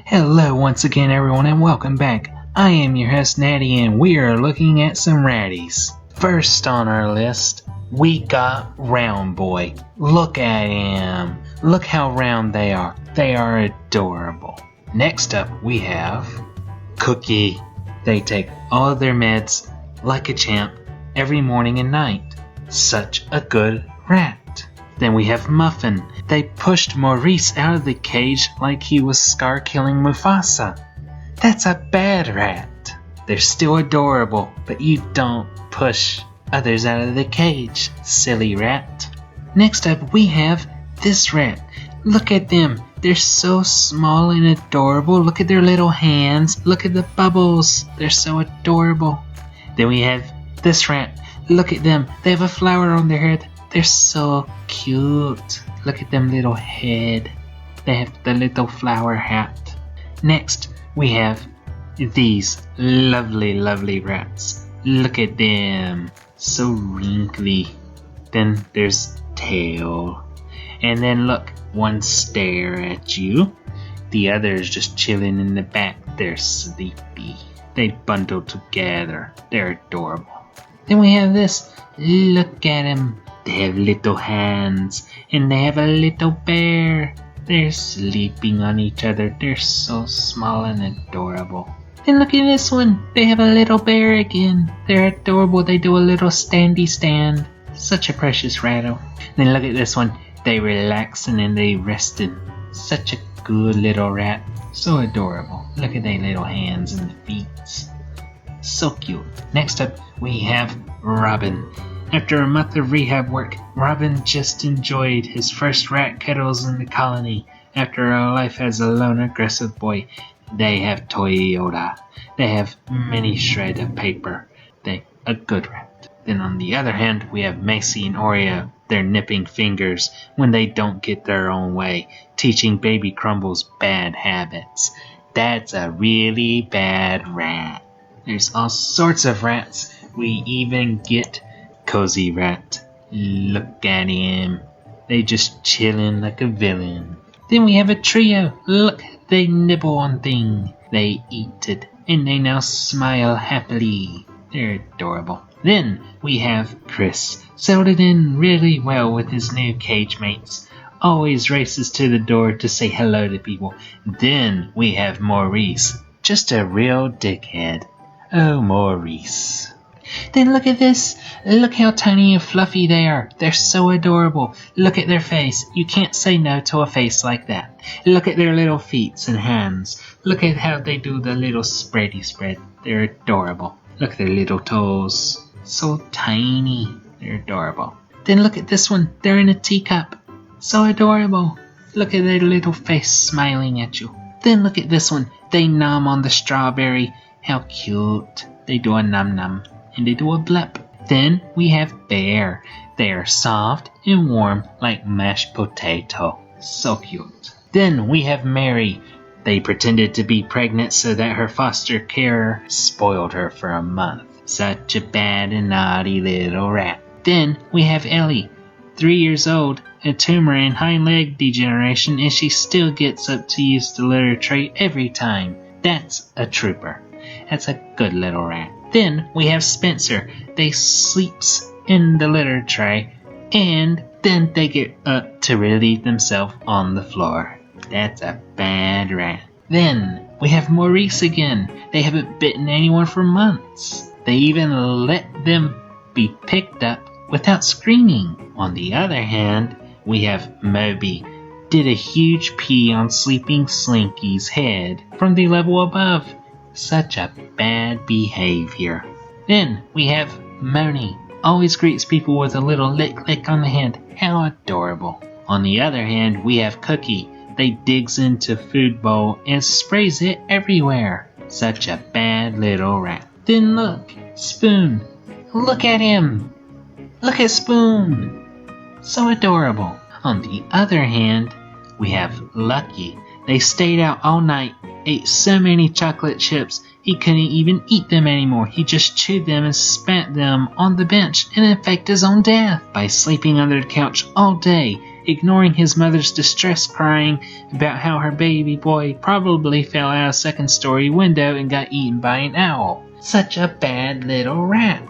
Hello once again everyone and welcome back. I am your host Nattie and we are looking at some ratties. First on our list, we got Round Boy. Look at him. Look how round they are. They are adorable. Next up we have Cookie. They take all of their meds like a champ every morning and night. Such a good rat. Then we have Muffin. They pushed Maurice out of the cage like he was Scar killing Mufasa. That's a bad rat. They're still adorable, but you don't push others out of the cage, silly rat. Next up we have this rat. Look at them. They're so small and adorable. Look at their little hands. Look at the bubbles. They're so adorable. Then we have this rat. Look at them. They have a flower on their head. They're so cute. Look at them little head. They have the little flower hat. Next, we have these lovely rats. Look at them. So wrinkly. Then there's tail. And then look, one stare at you. The other's just chilling in the back. They're sleepy. They bundle together. They're adorable. Then we have this. Look at him. They have little hands, and they have a little bear. They're sleeping on each other. They're so small and adorable. And look at this one. They have a little bear again. They're adorable. They do a little standy stand. Such a precious rattle. Then look at this one. They relaxing and they resting. Such a good little rat. So adorable. Look at their little hands and feet. So cute. Next up, we have Robin. After a month of rehab work, Robin just enjoyed his first rat cuddles in the colony. After a life as a lone aggressive boy, they have Toyota. They have many shreds of paper. They a good rat. Then on the other hand, we have Macy and Oreo. They're nipping fingers when they don't get their own way, teaching baby Crumbles bad habits. That's a really bad rat. There's all sorts of rats. We even get Cozy Rat. Look at him. They just chillin' like a villain. Then we have a trio. Look, they nibble on thing. They eat it, and they now smile happily. They're adorable. Then we have Chris. Settled in really well with his new cage mates. Always races to the door to say hello to people. Then we have Maurice. Just a real dickhead. Oh, Maurice. Then look at this. Look how tiny and fluffy they are. They're so adorable. Look at their face. You can't say no to a face like that. Look at their little feet and hands. Look at how they do the little spready spread. They're adorable. Look at their little toes. So tiny. They're adorable. Then look at this one. They're in a teacup. So adorable. Look at their little face smiling at you. Then look at this one. They nom on the strawberry. How cute. They do a num num. And they do a blep. Then we have Bear. They are soft and warm like mashed potato. So cute. Then we have Mary. They pretended to be pregnant so that her foster carer spoiled her for a month. Such a bad and naughty little rat. Then we have Ellie. 3 years old, a tumor and hind leg degeneration, and she still gets up to use the litter tray every time. That's a trooper. That's a good little rat. Then we have Spencer. They sleeps in the litter tray and then they get up to relieve themselves on the floor. That's a bad rat. Then we have Maurice again. They haven't bitten anyone for months. They even let them be picked up without screaming. On the other hand, we have Moby. Did a huge pee on sleeping Slinky's head from the level above. Such a bad behavior. Then we have Moni. Always greets people with a little lick on the hand. How adorable. On the other hand, we have Cookie. They digs into food bowl and sprays it everywhere. Such a bad little rat. Then look, Spoon. Look at him. Look at Spoon. So adorable. On the other hand, we have Lucky. They stayed out all night, ate so many chocolate chips, he couldn't even eat them anymore. He just chewed them and spat them on the bench and faked his own death by sleeping under the couch all day ignoring his mother's distress crying about how her baby boy probably fell out a second-story window and got eaten by an owl. Such a bad little rat.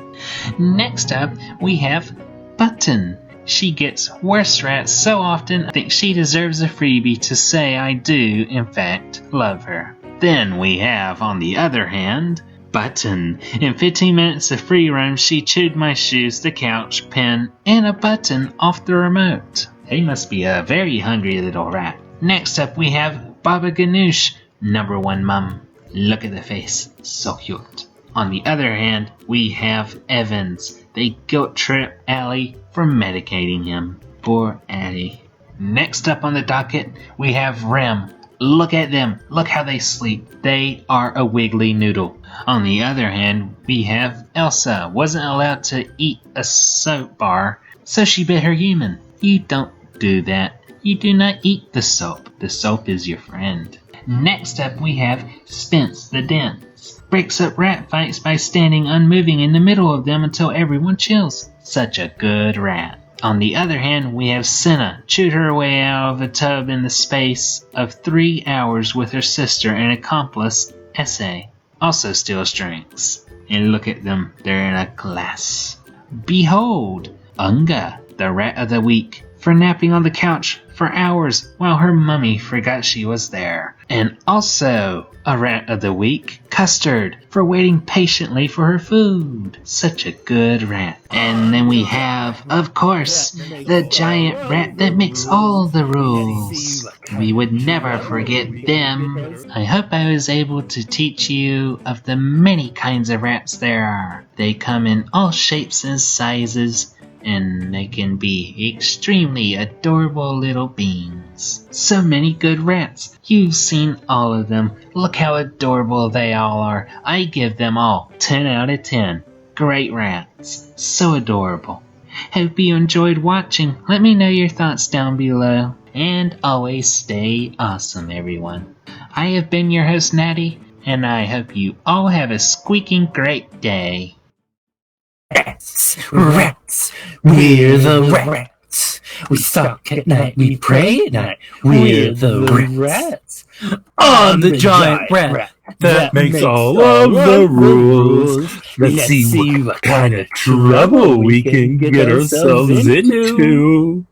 Next up, we have Button. She gets worse rats so often I think she deserves a freebie to say I do, in fact, love her. Then we have, on the other hand, Button. In 15 minutes of free roam, she chewed my shoes, the couch, pen, and a button off the remote. He must be a very hungry little rat. Next up, we have Baba Ghanoush, number 1 mum. Look at the face, so cute. On the other hand, we have Evans. They guilt trip Allie for medicating him. Poor Addie. Next up on the docket, we have Rem. Look at them. Look how they sleep. They are a wiggly noodle. On the other hand, we have Elsa. Wasn't allowed to eat a soap bar, so she bit her human. You don't do that. You do not eat the soap. The soap is your friend. Next up, we have Spence the Dense. Breaks up rat fights by standing unmoving in the middle of them until everyone chills. Such a good rat. On the other hand, we have Senna. Chewed her way out of a tub in the space of 3 hours with her sister and accomplice, Essay. Also steals drinks. And look at them, they're in a glass. Behold, Unga, the rat of the week, for napping on the couch for hours while her mummy forgot she was there. And also a rat of the week, Custard, for waiting patiently for her food. Such a good rat. And then we have, of course, the giant rat that makes all the rules. We would never forget them. I hope I was able to teach you of the many kinds of rats there are. They come in all shapes and sizes, and they can be extremely adorable little beings. So many good rats. You've seen all of them. Look how adorable they all are. I give them all 10 out of 10. Great rats. So adorable. Hope you enjoyed watching. Let me know your thoughts down below. And always stay awesome, everyone. I have been your host, Nattie, and I hope you all have a squeaking great day. Rats, we're the rats. We stalk at night, we pray at night. We're the rats. I'm the giant rat that makes all of the rules. Let's see what kind of trouble we can get ourselves into.